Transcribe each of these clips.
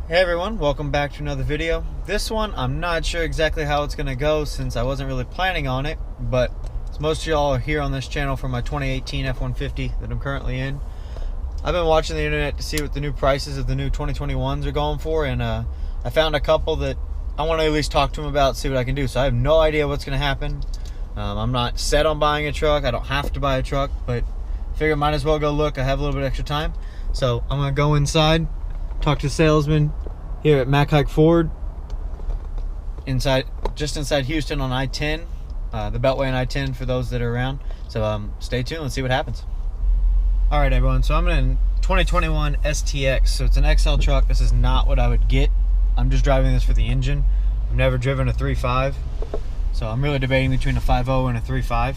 Hey everyone, welcome back to another video. This one, I'm not sure exactly how it's going to go since I wasn't really planning on it, but as most of y'all are here on this channel for my 2018 F-150 that I'm currently in. I've been watching the internet to see what the new prices of the new 2021s are going for, and I found a couple that I want to at least talk to them about, see what I can do. So I have no idea what's going to happen. I'm not set on buying a truck. I don't have to buy a truck, but I figure I might as well go look. I have a little bit extra time. So I'm going to go inside, talk to the salesman here at Haik Ford, just inside Houston on I-10, the Beltway on I-10 for those that are around. So stay tuned, let's see what happens. All right, everyone, so I'm in a 2021 STX, so it's an XL truck. This is not what I would get. I'm just driving this for the engine. I've never driven a 3.5, so I'm really debating between a 5.0 and a 3.5.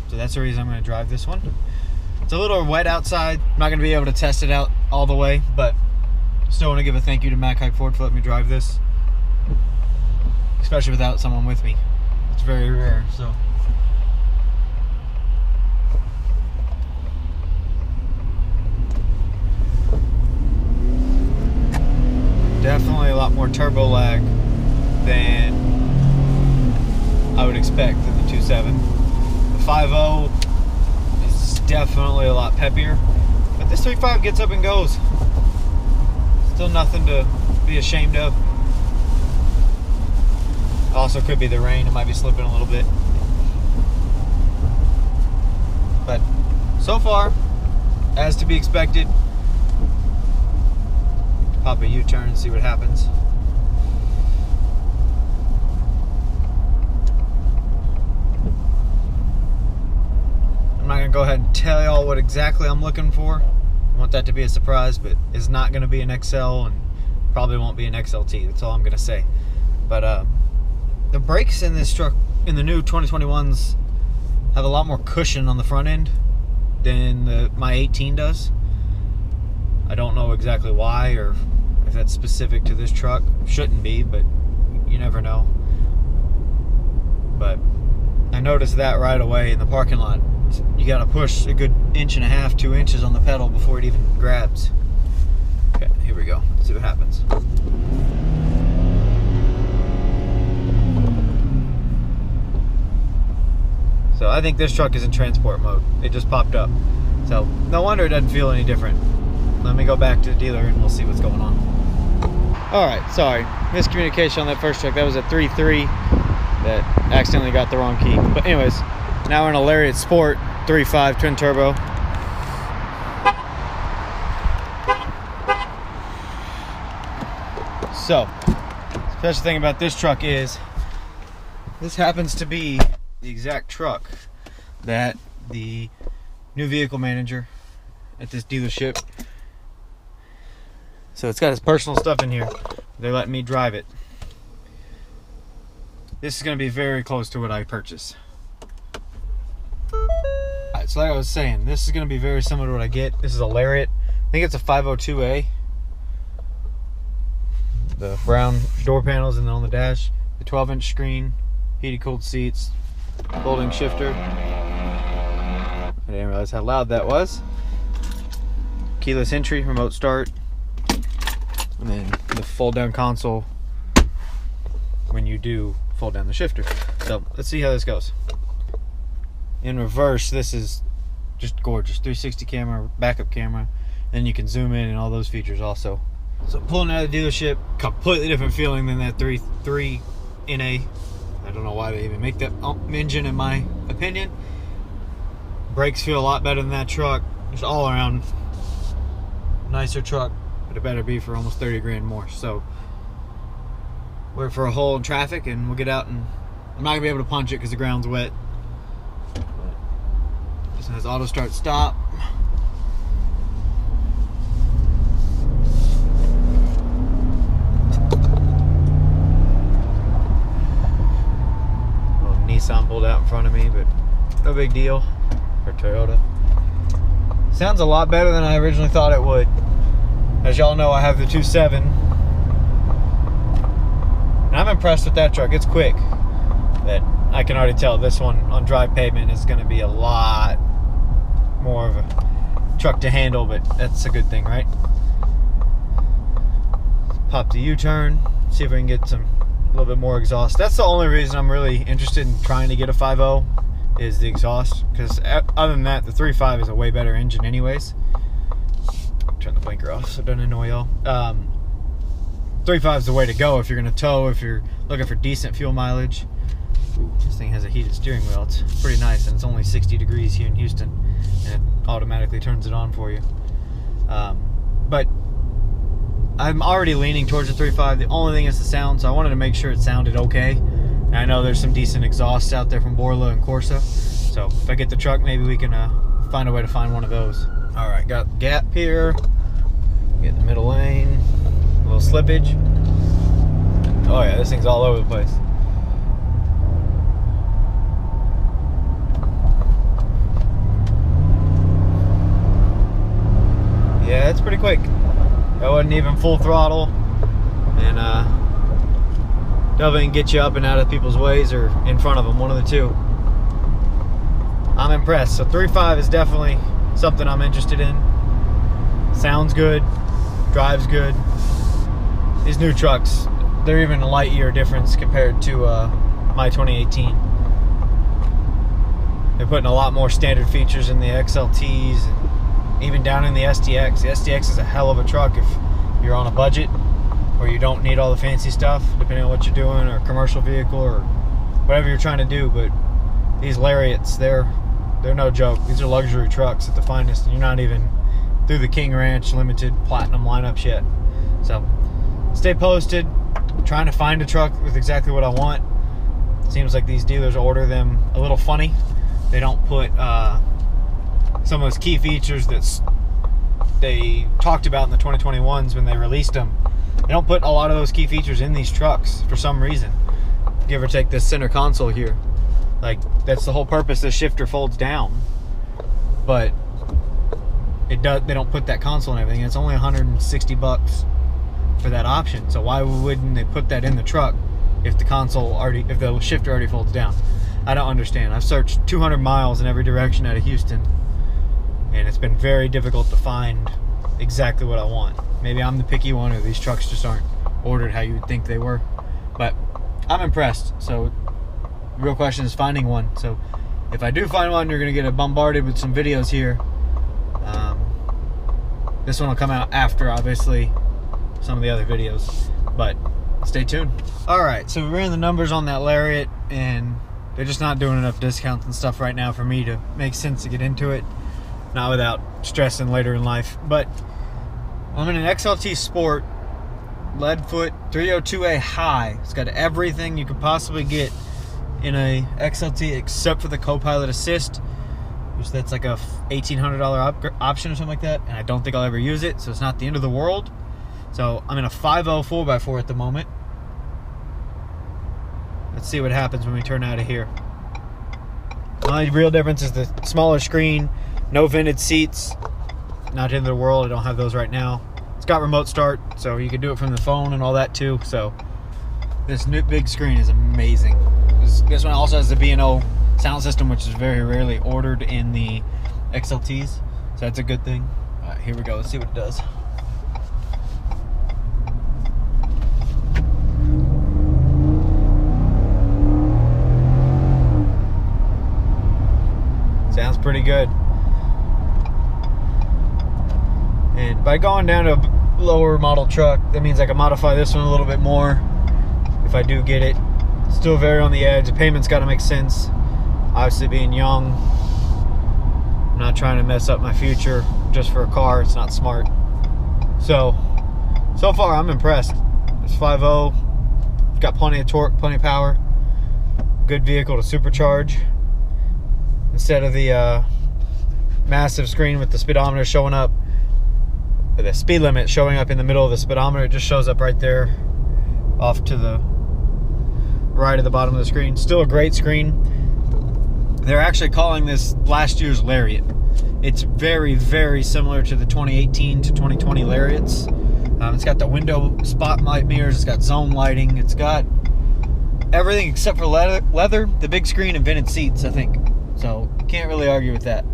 So that's the reason I'm going to drive this one. It's a little wet outside. I'm not going to be able to test it out all the way, but still want to give a thank you to Haik Ford for letting me drive this, especially without someone with me. It's very rare, so. Definitely a lot more turbo lag than I would expect in the 2.7. The 5.0 is definitely a lot peppier, but this 3.5 gets up and goes. Still nothing to be ashamed of. Also could be the rain, it might be slipping a little bit. But so far, as to be expected, pop a U-turn and see what happens. I'm not gonna go ahead and tell y'all what exactly I'm looking for. I want that to be a surprise, but it's not going to be an XL and probably won't be an XLT. That's all I'm going to say. But the brakes in this truck, in the new 2021s, have a lot more cushion on the front end than my 18 does. I don't know exactly why or if that's specific to this truck. Shouldn't be, but you never know. But I noticed that right away in the parking lot. You got to push a good 1.5 to 2 inches on the pedal before it even grabs. Okay, here we go. Let's see what happens. So I think this truck is in transport mode. It just popped up. So no wonder it doesn't feel any different. Let me go back to the dealer and we'll see what's going on. Alright, sorry. Miscommunication on that first truck. That was a 3.3 that accidentally got the wrong key. But anyways, now we're in a Lariat Sport 3.5 twin turbo. So, special thing about this truck is this happens to be the exact truck that the new vehicle manager at this dealership. So it's got his personal stuff in here. They're letting me drive it. This is going to be very close to what I purchased. So like I was saying, this is going to be very similar to what I get. This is a Lariat. I think it's a 502A. The brown door panels and then on the dash, the 12-inch screen, heated cooled seats, folding shifter. I didn't realize how loud that was. Keyless entry, remote start, and then the fold down console when you do fold down the shifter. So let's see how this goes. In reverse, this is just gorgeous. 360 camera, backup camera. Then you can zoom in and all those features also. So pulling out of the dealership, completely different feeling than that 3.3 NA. I don't know why they even make that engine in my opinion. Brakes feel a lot better than that truck. Just all around nicer truck, but it better be for almost 30 grand more. So we're for a hole in traffic and we'll get out, and I'm not gonna be able to punch it because the ground's wet. This has auto start stop. Little Nissan pulled out in front of me, but no big deal. Or Toyota. Sounds a lot better than I originally thought it would. As y'all know, I have the 2.7. And I'm impressed with that truck. It's quick. But I can already tell this one on dry pavement is going to be a lot more of a truck to handle, but that's a good thing, right? pop the U-turn, see if we can get a little bit more exhaust. That's the only reason I'm really interested in trying to get a 5.0 is the exhaust, because other than that, the 3.5 is a way better engine anyways. Turn the blinker off so it doesn't annoy y'all. 3.5 is the way to go if you're going to tow, if you're looking for decent fuel mileage. Ooh, this thing has a heated steering wheel. It's pretty nice, and it's only 60 degrees here in Houston, and it automatically turns it on for you. But I'm already leaning towards the 3.5. The only thing is the sound, so I wanted to make sure it sounded okay. And I know there's some decent exhausts out there from Borla and Corsa, so if I get the truck, maybe we can find a way to find one of those. All right, got the gap here. Get in the middle lane. A little slippage. Oh yeah, this thing's all over the place. Yeah, it's pretty quick. That wasn't even full throttle, and definitely can get you up and out of people's ways or in front of them, one of the two. I'm impressed. So 3.5 is definitely something I'm interested in. Sounds good, drives good. These new trucks, they're even a light year difference compared to my 2018. They're putting a lot more standard features in the XLTs, and even down in the STX. The STX is a hell of a truck if you're on a budget or you don't need all the fancy stuff, depending on what you're doing, or a commercial vehicle or whatever you're trying to do. But these Lariats, they're no joke. These are luxury trucks at the finest, and you're not even through the King Ranch Limited Platinum lineups yet. So stay posted. I'm trying to find a truck with exactly what I want. Seems like these dealers order them a little funny. They don't put some of those key features that they talked about in the 2021s when they released them. They don't put a lot of those key features in these trucks for some reason. Give or take this center console here. Like, that's the whole purpose. The shifter folds down, but they don't put that console and everything. It's only 160 bucks for that option. So why wouldn't they put that in the truck if the shifter already folds down? I don't understand. I've searched 200 miles in every direction out of Houston, and it's been very difficult to find exactly what I want. Maybe I'm the picky one, or these trucks just aren't ordered how you would think they were. But I'm impressed. So the real question is finding one. So if I do find one, you're going to get bombarded with some videos here. This one will come out after, obviously, some of the other videos. But stay tuned. Alright, so we ran the numbers on that Lariat, and they're just not doing enough discounts and stuff right now for me to make sense to get into it. Not without stressing later in life. But I'm in an XLT Sport, Leadfoot 302A High. It's got everything you could possibly get in a XLT except for the co-pilot assist, which that's like a $1,800 option or something like that, and I don't think I'll ever use it, so it's not the end of the world. So I'm in a 5.0 4x4 at the moment. Let's see what happens when we turn out of here. The only real difference is the smaller screen, no vented seats. Not the end of the world. I don't have those right now. It's got remote start, so you can do it from the phone and all that too. So this new big screen is amazing. This one also has the B&O sound system, which is very rarely ordered in the XLTs, so that's a good thing. All right, here we go. Let's see what it does. Sounds pretty good. And by going down to a lower model truck, that means I can modify this one a little bit more if I do get it. Still very on the edge. The payment's got to make sense. Obviously, being young, I'm not trying to mess up my future just for a car. It's not smart. So far I'm impressed. It's 5.0. Got plenty of torque, plenty of power. Good vehicle to supercharge. Instead of the massive screen with the speedometer showing up, or the speed limit showing up in the middle of the speedometer, it just shows up right there off to the right of the bottom of the screen. Still a great screen. They're actually calling this last year's Lariat. It's very, very similar to the 2018 to 2020 Lariats. It's got the window spotlight mirrors, it's got zone lighting, it's got everything except for leather, the big screen, and vented seats, I think. So can't really argue with that.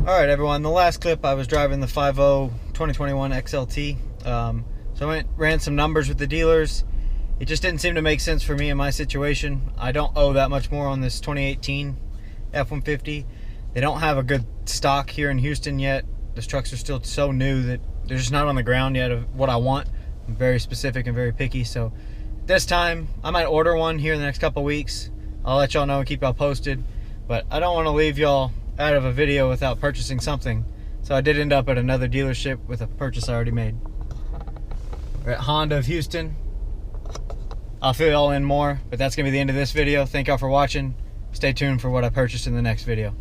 Alright everyone, the last clip I was driving the 5.0 2021 XLT. So So I ran some numbers with the dealers. It just didn't seem to make sense for me in my situation. I don't owe that much more on this 2018 F-150. They don't have a good stock here in Houston yet. Those trucks are still so new that they're just not on the ground yet of what I want. I'm very specific and very picky, so this time I might order one here in the next couple weeks. I'll let y'all know and keep y'all posted, but I don't want to leave y'all out of a video without purchasing something. So I did end up at another dealership with a purchase I already made. We're at Honda of Houston. I'll fill y'all in more, but that's gonna be the end of this video. Thank y'all for watching. Stay tuned for what I purchased in the next video.